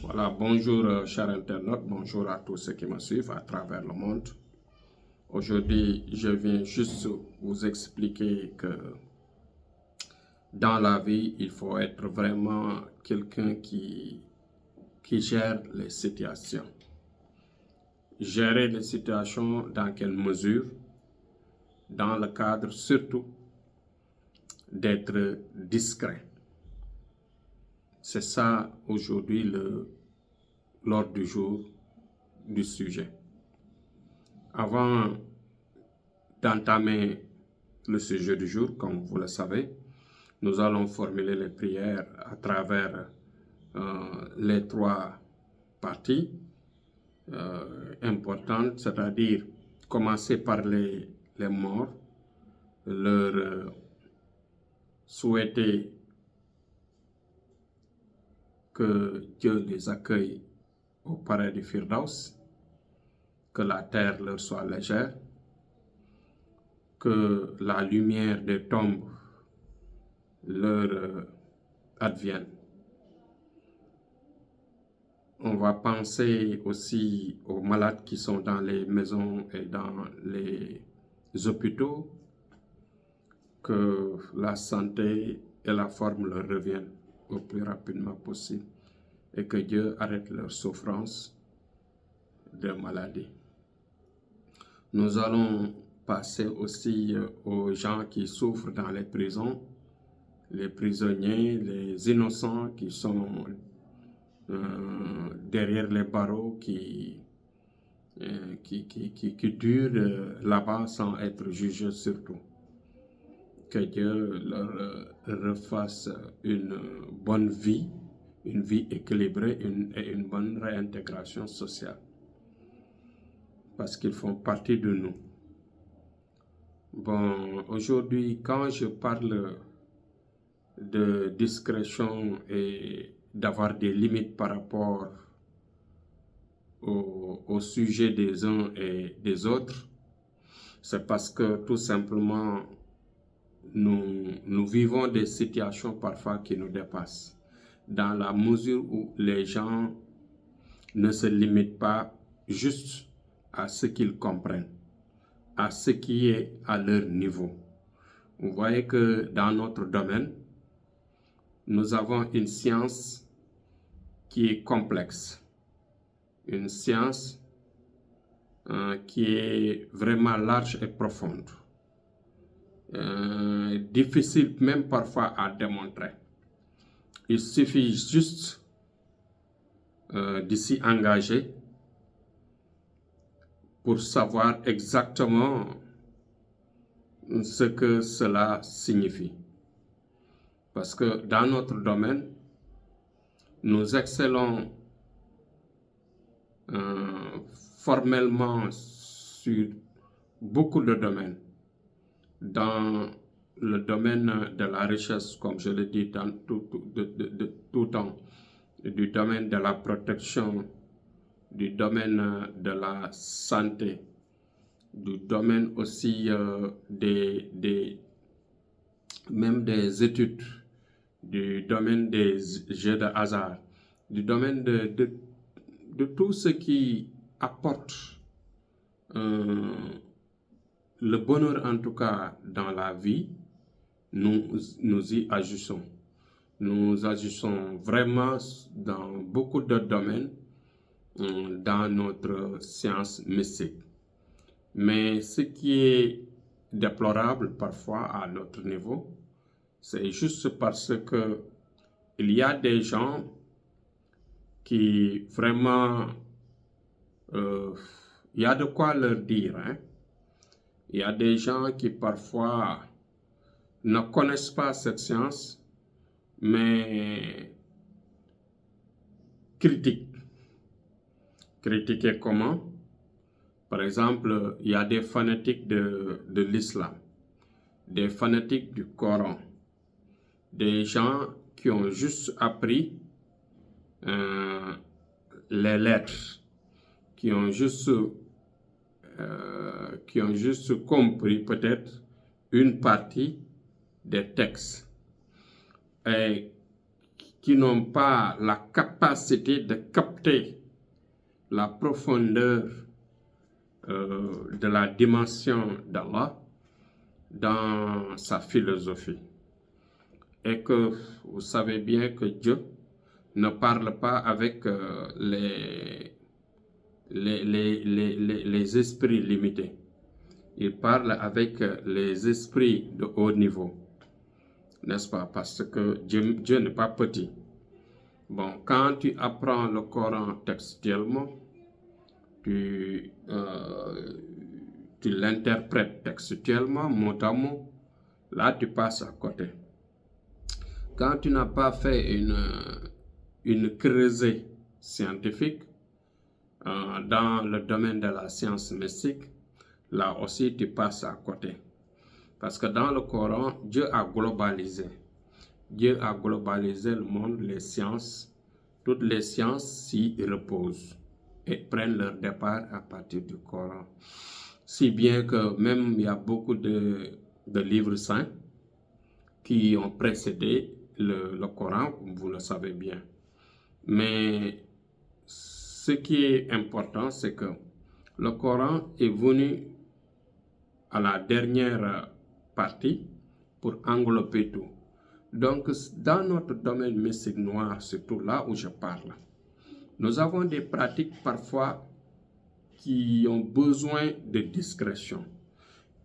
Voilà, bonjour chers internautes, bonjour à tous ceux qui me suivent à travers le monde. Aujourd'hui, je viens juste vous expliquer que dans la vie, il faut être vraiment quelqu'un qui gère les situations. Gérer les situations dans quelle mesure? Dans le cadre surtout d'être discret. C'est ça aujourd'hui l'ordre du jour du sujet. Avant d'entamer le sujet du jour, comme vous le savez, nous allons formuler les prières à travers les trois parties importantes, c'est-à-dire commencer par les morts, leur souhaiter que Dieu les accueille au paradis Firdaus, que la terre leur soit légère, que la lumière des tombes leur advienne. On va penser aussi aux malades qui sont dans les maisons et dans les hôpitaux, que la santé et la forme leur reviennent au plus rapidement possible et que Dieu arrête leur souffrance de maladie. Nous allons passer aussi aux gens qui souffrent dans les prisons, les prisonniers, les innocents qui sont derrière les barreaux, qui durent là-bas sans être jugés surtout. Que Dieu leur refasse une bonne vie, une vie équilibrée et une bonne réintégration sociale. Parce qu'ils font partie de nous. Bon, aujourd'hui, quand je parle de discrétion et d'avoir des limites par rapport au sujet des uns et des autres, c'est parce que tout simplement, nous vivons des situations parfois qui nous dépassent, dans la mesure où les gens ne se limitent pas juste à ce qu'ils comprennent, à ce qui est à leur niveau. Vous voyez que dans notre domaine, nous avons une science qui est complexe, une science qui est vraiment large et profonde, difficile même parfois à démontrer. Il suffit juste de s'y engager pour savoir exactement ce que cela signifie. Parce que dans notre domaine, nous excellons formellement sur beaucoup de domaines. Dans le domaine de la richesse, comme je l'ai dit dans tout temps, du domaine de la protection, du domaine de la santé, du domaine aussi même des études, du domaine des jeux de hasard, du domaine de tout ce qui apporte le bonheur, en tout cas dans la vie, nous y agissons. Nous agissons vraiment dans beaucoup de domaines dans notre science mystique. Mais ce qui est déplorable parfois à notre niveau, c'est juste parce que il y a des gens qui vraiment, il y a de quoi leur dire, hein? Il y a des gens qui parfois ne connaissent pas cette science, mais critiquent. Critiquer comment? Par exemple, il y a des fanatiques de l'islam, des fanatiques du Coran, des gens qui ont juste appris les lettres, qui ont juste compris peut-être une partie des textes et qui n'ont pas la capacité de capter la profondeur de la dimension d'Allah dans sa philosophie. Et que vous savez bien que Dieu ne parle pas avec les esprits limités. Il parle avec les esprits de haut niveau. N'est-ce pas? Parce que Dieu n'est pas petit. Bon, quand tu apprends le Coran textuellement, tu l'interprètes textuellement, mot à mot, là tu passes à côté. Quand tu n'as pas fait une creusée scientifique dans le domaine de la science mystique, là aussi tu passes à côté. Parce que dans le Coran, Dieu a globalisé. Dieu a globalisé le monde, les sciences. Toutes les sciences s'y reposent et prennent leur départ à partir du Coran. Si bien que même il y a beaucoup de livres saints qui ont précédé le Coran, comme vous le savez bien. Mais ce qui est important, c'est que le Coran est venu à la dernière partie pour englober tout. Donc, dans notre domaine mystique noir, surtout là où je parle, nous avons des pratiques parfois qui ont besoin de discrétion.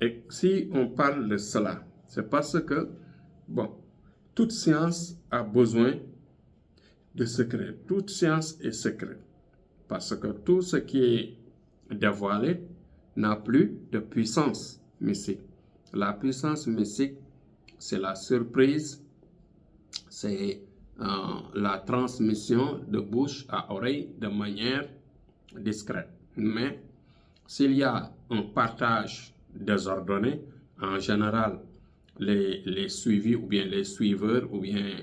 Et si on parle de cela, c'est parce que, bon, toute science a besoin de secret. Toute science est secrète. Parce que tout ce qui est dévoilé n'a plus de puissance mystique. La puissance mystique, c'est la surprise, c'est la transmission de bouche à oreille de manière discrète. Mais s'il y a un partage désordonné, en général, les suivis ou bien les suiveurs ou bien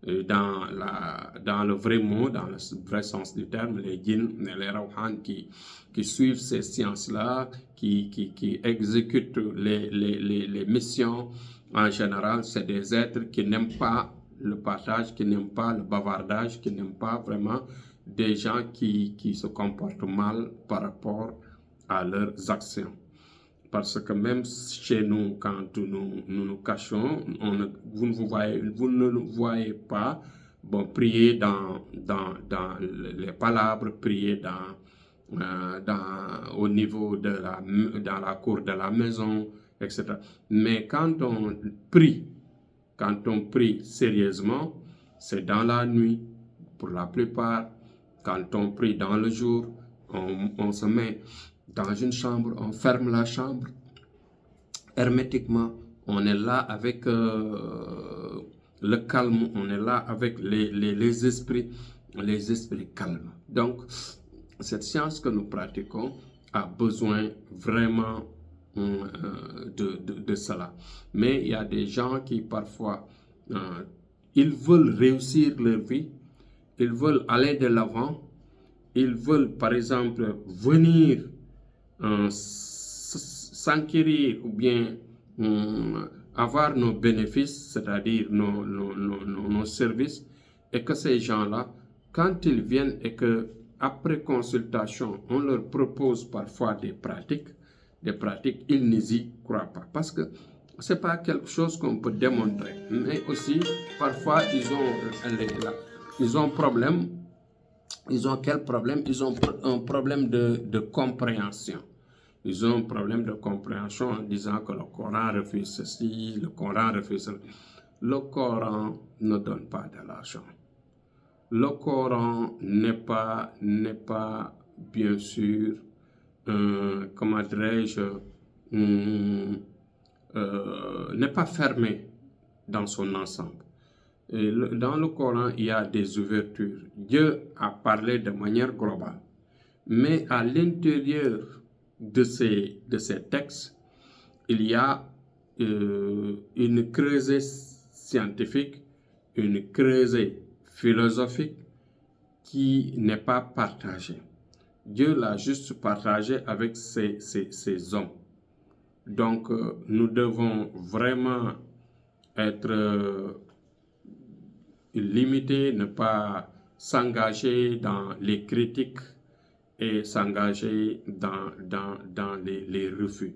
dans le vrai mot, dans le vrai sens du terme, les djinns, les rawhan qui suivent ces sciences-là, qui exécutent les missions, en général, c'est des êtres qui n'aiment pas le partage, qui n'aiment pas le bavardage, qui n'aiment pas vraiment des gens qui se comportent mal par rapport à leurs actions. Parce que même chez nous, quand nous cachons, vous ne nous voyez pas prier dans les palabres, prier au niveau dans la cour de la maison, etc. Mais quand on prie sérieusement, c'est dans la nuit, pour la plupart. Quand on prie dans le jour, on se met dans une chambre, on ferme la chambre hermétiquement, on est là avec le calme, on est là avec les esprits calmes. Donc, cette science que nous pratiquons a besoin vraiment de cela. Mais il y a des gens qui parfois, ils veulent réussir leur vie, ils veulent aller de l'avant, ils veulent par exemple venir s'enquérir ou bien avoir nos bénéfices, c'est-à-dire nos services, et que ces gens-là, quand ils viennent et que après consultation, on leur propose parfois des pratiques, ils n'y croient pas. Parce que ce n'est pas quelque chose qu'on peut démontrer. Mais aussi, parfois, ils ont problème. Ils ont quel problème? Ils ont un problème de compréhension. Ils ont un problème de compréhension en disant que le Coran refuse ceci, le Coran refuse cela. Le Coran ne donne pas de l'argent. Le Coran n'est pas bien sûr, comment dirais-je, n'est pas fermé dans son ensemble. Dans le Coran, il y a des ouvertures. Dieu a parlé de manière globale. Mais à l'intérieur de ces textes, il y a une creusée scientifique, une creusée philosophique qui n'est pas partagée. Dieu l'a juste partagé avec ses hommes. Donc, nous devons vraiment être limiter, ne pas s'engager dans les critiques et s'engager dans les refus.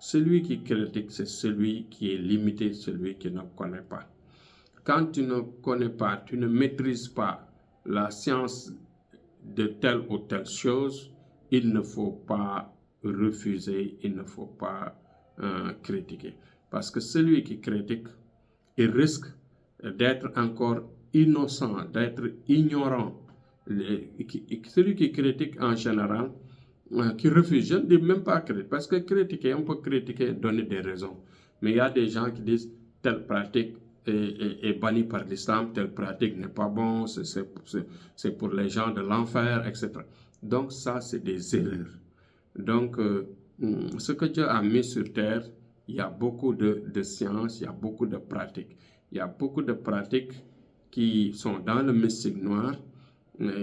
Celui qui critique, c'est celui qui est limité, celui qui ne connaît pas. Quand tu ne connais pas, tu ne maîtrises pas la science de telle ou telle chose, il ne faut pas refuser, il ne faut pas critiquer. Parce que celui qui critique, il risque d'être encore innocent, d'être ignorant. Celui qui critique en général, qui refuse, je ne dis même pas critiquer, parce que critiquer, on peut critiquer, donner des raisons. Mais il y a des gens qui disent telle pratique est bannie par l'islam, telle pratique n'est pas bon, c'est pour les gens de l'enfer, etc. Donc ça, c'est des erreurs. Donc, ce que Dieu a mis sur terre, il y a beaucoup de sciences, il y a beaucoup de pratiques. Il y a beaucoup de pratiques qui sont dans le mystique noir,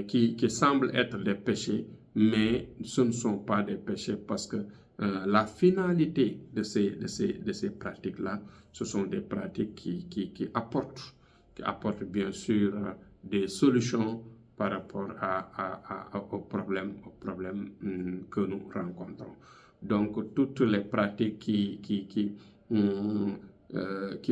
qui semblent être des péchés, mais ce ne sont pas des péchés parce que la finalité de ces pratiques-là, ce sont des pratiques qui apportent bien sûr des solutions par rapport aux problèmes que nous rencontrons. Donc, toutes les pratiques qui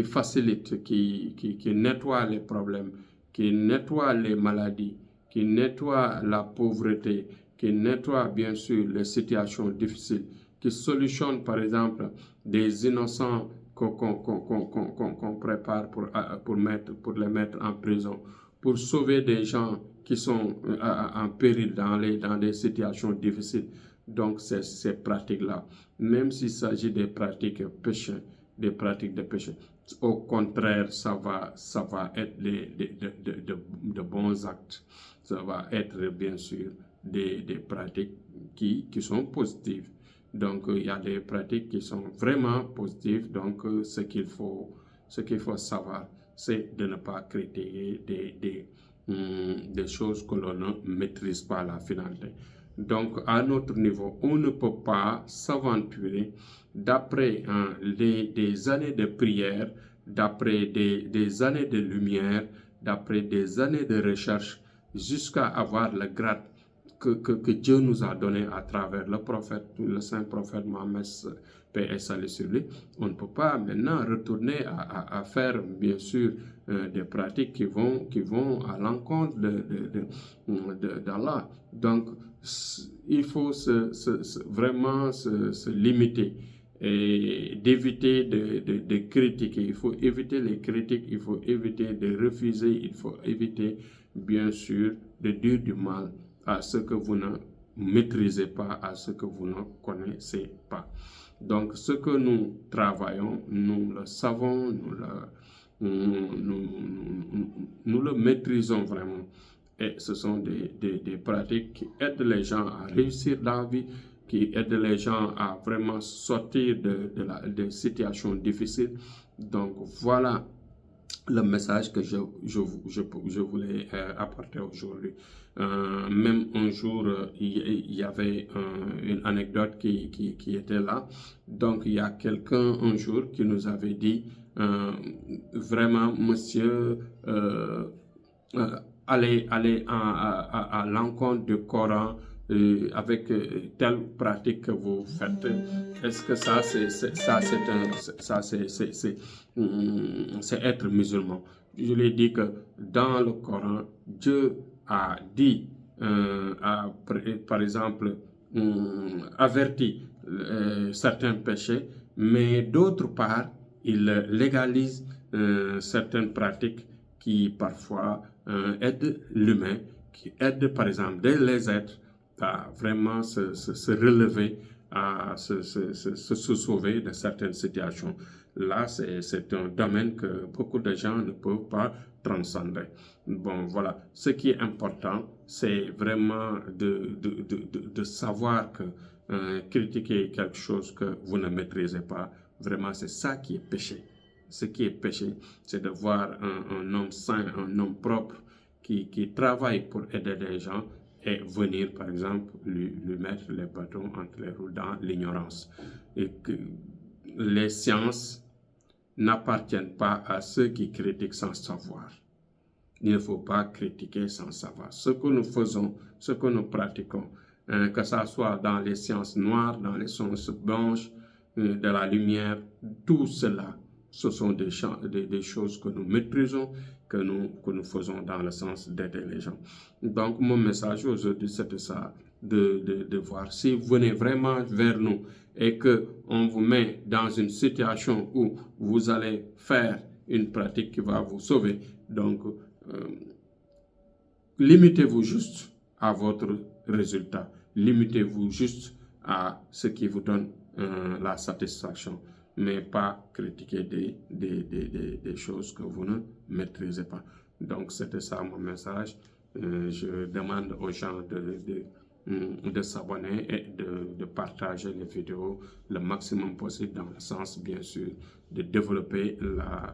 facilitent, qui nettoient les problèmes, qui nettoient les maladies, qui nettoient la pauvreté, qui nettoient bien sûr les situations difficiles, qui solutionnent par exemple des innocents qu'on prépare pour les mettre en prison, pour sauver des gens qui sont en péril dans des situations difficiles. Donc ces pratiques-là, même s'il s'agit des pratiques péchées, des pratiques de péché, au contraire, ça va être de bons actes. Ça va être bien sûr des pratiques qui sont positives. Donc, il y a des pratiques qui sont vraiment positives. Donc, ce qu'il faut savoir, c'est de ne pas critiquer des choses que l'on ne maîtrise pas à la finalité. Donc, à notre niveau, on ne peut pas s'aventurer d'après des années de prière, d'après des années de lumière, d'après des années de recherche, jusqu'à avoir le grade que Dieu nous a donné à travers le prophète, le saint prophète Mohammed, paix et salut sur lui. On ne peut pas maintenant retourner à faire, bien sûr, des pratiques qui vont à l'encontre d'Allah. Donc, il faut vraiment se limiter et d'éviter de critiquer. Il faut éviter les critiques, il faut éviter de refuser, il faut éviter, bien sûr, de dire du mal à ce que vous ne maîtrisez pas, à ce que vous ne connaissez pas. Donc, ce que nous travaillons, nous le savons, nous le maîtrisons vraiment. Et ce sont des pratiques qui aident les gens à réussir dans la vie, qui aident les gens à vraiment sortir de situations difficiles. Donc, voilà le message que je voulais apporter aujourd'hui. Même un jour, il y avait une anecdote qui était là. Donc, il y a quelqu'un un jour qui nous avait dit, vraiment, monsieur, allez à l'encontre du Coran avec telle pratique que vous faites. Est-ce que c'est être musulman? Je lui ai dit que dans le Coran, Dieu a dit, par exemple, averti certains péchés, mais d'autre part, il légalise certaines pratiques qui parfois aident l'humain, qui aident par exemple les êtres à vraiment se relever, à se sauver de certaines situations. Là, c'est un domaine que beaucoup de gens ne peuvent pas transcender. Bon, voilà. Ce qui est important, c'est vraiment de savoir que critiquer quelque chose que vous ne maîtrisez pas, vraiment, c'est ça qui est péché. Ce qui est péché, c'est de voir un homme saint, un homme propre qui travaille pour aider les gens et venir, par exemple, lui mettre les bâtons entre les roues dans l'ignorance. Et que les sciences n'appartiennent pas à ceux qui critiquent sans savoir. Il ne faut pas critiquer sans savoir. Ce que nous faisons, ce que nous pratiquons, que ce soit dans les sciences noires, dans les sciences blanches, de la lumière, tout cela, ce sont des choses que nous maîtrisons, que nous faisons dans le sens d'aider les gens. Donc, mon message aujourd'hui, c'était ça, de voir si vous venez vraiment vers nous et qu'on vous met dans une situation où vous allez faire une pratique qui va vous sauver. Donc, limitez-vous juste à votre résultat. Limitez-vous juste à ce qui vous donne la satisfaction, mais pas critiquer des choses que vous ne maîtrisez pas. Donc, c'était ça mon message. Je demande aux gens de s'abonner et de partager les vidéos le maximum possible dans le sens, bien sûr, de développer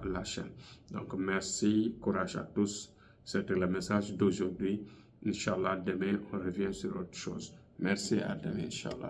la chaîne. Donc, merci, courage à tous. C'était le message d'aujourd'hui. Inch'Allah, demain, on revient sur autre chose. Merci, à demain, Inch'Allah.